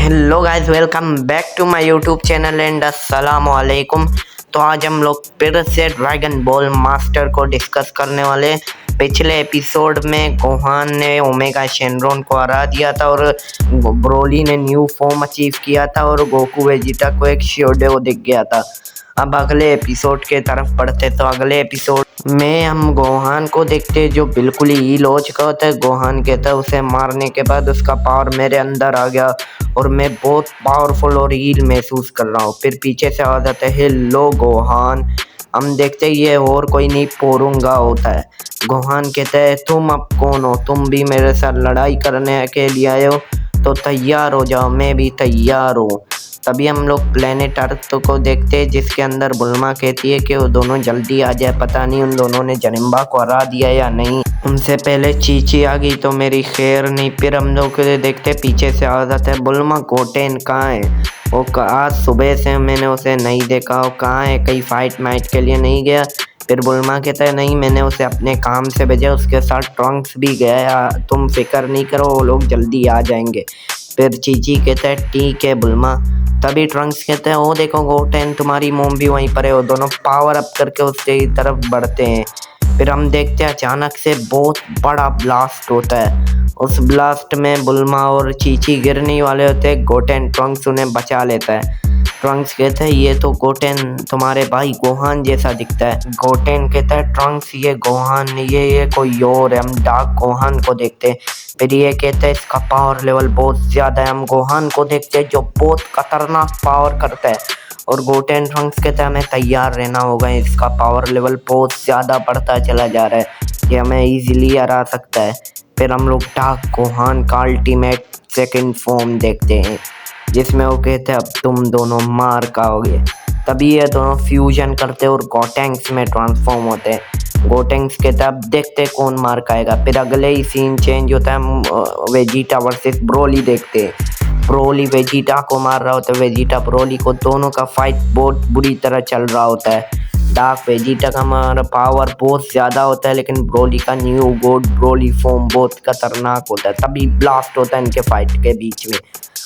Hello guys, welcome back to my YouTube channel and अस्सलाम वालेकुम। तो आज हम लोग फिर से ड्रैगन बॉल मास्टर को डिस्कस करने वाले। पिछले एपिसोड में गोहान ने ओमेगा शेनरॉन को हरा दिया था और ब्रोली ने न्यू फॉर्म अचीव किया था और गोकू वेजिटा को एक शेडो दिख गया था। अब अगले एपिसोड के तरफ बढ़ते तो अगले एपिसोड में हम गोहान को देखते जो बिल्कुल ही लो चुका होता है। गोहान कहता है उसे मारने के बाद उसका पावर मेरे अंदर आ गया और मैं बहुत पावरफुल और हील महसूस कर रहा हूँ। फिर पीछे से आ जाता है हेलो गोहान। हम देखते ये और कोई नहीं पोरुंगा होता है। गोहान कहता है तुम अब कौन हो, तुम भी मेरे साथ लड़ाई करने के लिए आए हो तो तैयार हो जाओ, मैं भी तैयार हूँ। तभी हम लोग प्लेनेट अर्थ को देखते हैं जिसके अंदर बुल्मा कहती है कि वो दोनों जल्दी आ जाए। पता नहीं उन दोनों ने जनिम्बा को हरा दिया या नहीं, उनसे पहले चीची आ गई तो मेरी खैर नहीं। फिर हम लोग देखते पीछे से आ जाता है बुल्मा गोटेन कहाँ है। वो आज सुबह से मैंने उसे नहीं देखा, वो कहाँ है, कहीं फाइट माइट के लिए नहीं गया। फिर बुल्मा कहता है नहीं, मैंने उसे अपने काम से भेजा, उसके साथ ट्रंक्स भी गया, तुम फिक्र नहीं करो, वो लोग जल्दी आ जाएंगे। फिर चीची कहता है ठीक है बुल्मा। तभी ट्रंक्स कहते हैं ओ देखो गोटेन, तुम्हारी मोम भी वहीं पर है। वो दोनों पावर अप करके उसके तरफ बढ़ते हैं। फिर हम देखते हैं अचानक से बहुत बड़ा ब्लास्ट होता है। उस ब्लास्ट में बुल्मा और चीची गिरने वाले होते हैं। गोटेन ट्रंक्स उन्हें बचा लेता है। ट्रंक्स कहता है ये तो गोटेन तुम्हारे भाई गोहान जैसा दिखता है। गोटेन कहता है ट्रंक्स ये गोहान ये कोई और है, हम डार्क गोहान को देखते हैं। फिर ये कहते हैं इसका पावर लेवल बहुत ज़्यादा है। हम गोहान को देखते हैं जो बहुत खतरनाक पावर करता है और गोटेन ट्रंक्स कहते हैं हमें तैयार रहना होगा, इसका पावर लेवल बहुत ज़्यादा बढ़ता चला जा रहा है, ये हमें इजीली हरा सकता है। फिर हम लोग डार्क गोहान का अल्टीमेट सेकंड फॉर्म देखते हैं जिसमें वो कहते हैं अब तुम दोनों मार खाओगे। तभी ये दोनों फ्यूजन करते और गोटेंग्स में ट्रांसफॉर्म होते हैं। गोटेंग्स कहते हैं अब देखते कौन मार खाएगा। फिर अगले ही सीन चेंज होता है, हम वेजिटा वर्सेस ब्रोली देखते हैं। ब्रोली वेजिटा को मार रहा होता है, वेजिटा ब्रोली को, दोनों का फाइट बहुत बुरी तरह चल रहा होता है। डार्क वेजिटा का हमारा पावर बहुत ज़्यादा होता है लेकिन ब्रोली का न्यू गॉड ब्रोली फॉर्म बहुत खतरनाक होता है। तभी ब्लास्ट होता है इनके फाइट के बीच में।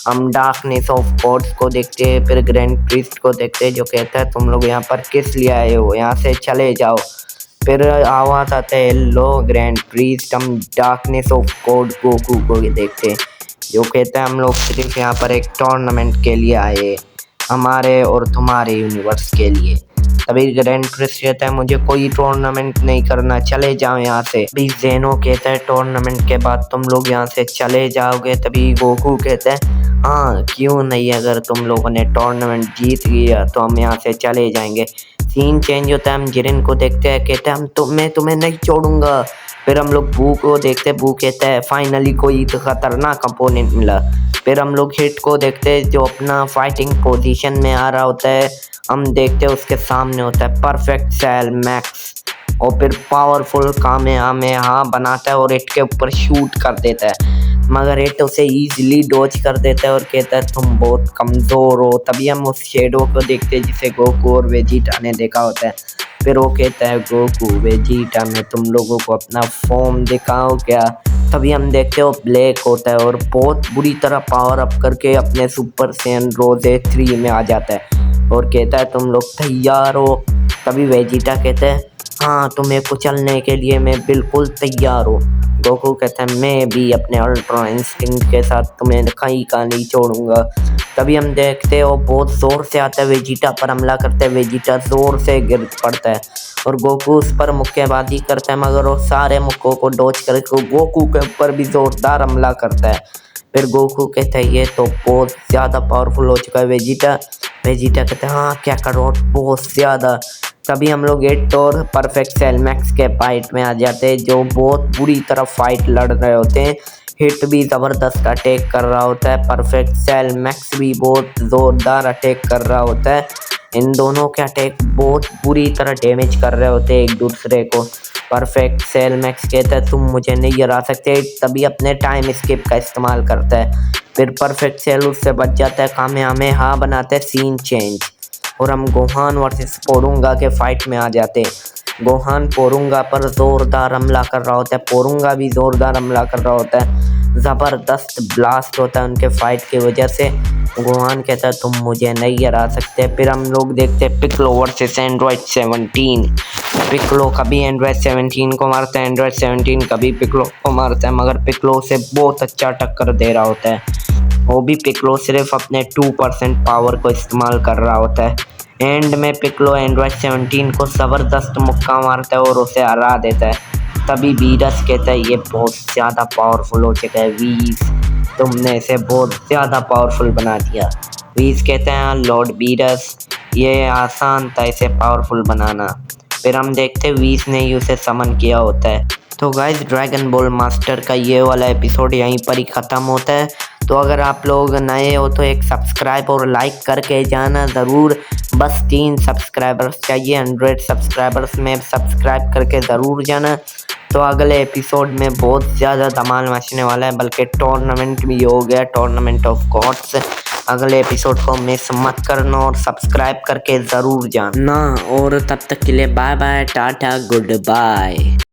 हम डार्कनेस ऑफ गॉड्स को देखते हैं। फिर ग्रैंड प्रीस्ट को देखते हैं जो कहता है तुम लोग यहाँ पर किस लिए आए हो, यहाँ से चले जाओ। फिर आवाज़ आता है लो ग्रैंड प्रीस्ट। हम डार्कनेस ऑफ गॉड गोकू को देखते हैं जो कहता है हम लोग सिर्फ यहाँ पर एक टूर्नामेंट के लिए आए, हमारे और तुम्हारे यूनिवर्स के लिए। तभी ग्रैंड प्रिंस कहता है मुझे कोई टूर्नामेंट नहीं करना, चले जाओ यहाँ से। तभी जेनो कहता है टूर्नामेंट के बाद तुम लोग यहाँ से चले जाओगे। तभी गोकू कहता है हाँ क्यों नहीं, अगर तुम लोगों ने टूर्नामेंट जीत लिया तो हम यहाँ से चले जाएंगे। सीन चेंज होता है, हम जिरिन को देखते हैं, कहते हैं मैं तुम्हें नहीं छोड़ूंगा। फिर हम लोग बू को देखते हैं, बू कहता है फाइनली कोई तो खतरनाक अपोनेंट मिला। फिर हम लोग हिट को देखते हैं जो अपना फाइटिंग पोजीशन में आ रहा होता है। हम देखते हैं उसके सामने होता है परफेक्ट सेल मैक्स और फिर पावरफुल कामेहामेहा बनाता है और हिट के ऊपर शूट कर देता है, मगर हिट उसे इजीली डॉज कर देता है और कहता है तुम बहुत कमज़ोर हो। तभी हम उस शेडो को देखते हैं जिसे गोकू और वेजिटा ने देखा होता है। फिर वो कहता है गोकू वेजिटा मैं तुम लोगों को अपना फॉर्म दिखाओ क्या। तभी हम देखते हो ब्लैक होता है और बहुत बुरी तरह पावर अप करके अपने सुपर सैयन रोजे 3 में आ जाता है और कहता है तुम लोग तैयार हो। तभी वेजिटा कहते हैं हाँ तुम्हें कुचलने के लिए मैं बिल्कुल तैयार हूँ। गोकू कहता है मैं भी अपने अल्ट्रा इंस्टिंक्ट के साथ तुम्हें कहीं का नहीं छोड़ूंगा। तभी हम देखते हो बहुत ज़ोर से आता है वेजिटा पर हमला करता है, वेजिटा ज़ोर से गिर पड़ता है और गोकू उस पर मुक्केबाजी करता है, मगर वो सारे मुक्कों को डॉज करके गोकू के ऊपर भी ज़ोरदार हमला करता है। फिर गोकू कहता है ये तो बहुत ज़्यादा पावरफुल हो चुका है वेजिटा। वेजिटा कहते हैं हाँ क्या करो बहुत ज़्यादा। तभी हम लोग हिट और परफेक्ट सेल मैक्स के फाइट में आ जाते हैं जो बहुत बुरी तरह फाइट लड़ रहे होते हैं। हिट भी ज़बरदस्त अटैक कर रहा होता है, परफेक्ट सेल मैक्स भी बहुत ज़ोरदार अटैक कर रहा होता है। इन दोनों के अटैक बहुत बुरी तरह डैमेज कर रहे होते हैं एक दूसरे को। परफेक्ट सेल मैक्स कहता है तुम मुझे नहीं हरा सकते, तभी अपने टाइम स्किप का इस्तेमाल करता है। फिर परफेक्ट सेल उससे बच जाता है, कामेहामेहा बनाते हैं। सीन चेंज और हम गोहान वर्सेस पोरुंगा के फाइट में आ जाते हैं। गोहान पोरुंगा पर ज़ोरदार हमला कर रहा होता है, पोरुंगा भी ज़ोरदार हमला कर रहा होता है। ज़बरदस्त ब्लास्ट होता है उनके फाइट की वजह से। गोहान कहता है तुम मुझे नहीं हरा सकते। फिर हम लोग देखते हैं पिक्लो वर्सेस एंड्रॉयड 17। पिक्लो कभी एंड्रॉयड 17 को मारता है, एंड्रॉयड 17 कभी पिक्लो को मारता है, मगर पिक्लो से बहुत अच्छा टक्कर दे रहा होता है। वो भी पिक्लो सिर्फ अपने 2% पावर को इस्तेमाल कर रहा होता है। एंड में पिक्लो एंड्रॉयड 17 को ज़बरदस्त मुक्का मारता है और उसे हरा देता है। तभी वीरस कहता है ये बहुत ज़्यादा पावरफुल हो चुका है वीस, तुमने इसे बहुत ज़्यादा पावरफुल बना दिया। वीस कहते हैं लॉर्ड वीरस ये आसान था इसे पावरफुल बनाना। फिर हम देखते हैं वीस ने ही उसे समन किया होता है। तो गाइस ड्रैगन बॉल मास्टर का ये वाला एपिसोड यहीं पर ही ख़त्म होता है। तो अगर आप लोग नए हो तो एक सब्सक्राइब और लाइक करके जाना ज़रूर। बस 3 सब्सक्राइबर्स चाहिए 100 सब्सक्राइबर्स में, सब्सक्राइब करके ज़रूर जाना। तो अगले एपिसोड में बहुत ज़्यादा धमाल मचने वाला है, बल्कि टूर्नामेंट भी हो गया, टूर्नामेंट ऑफ गॉड्स। अगले एपिसोड को मिस मत करना और सब्सक्राइब करके ज़रूर जाना। और तब तक के लिए bye bye, tata, good bye.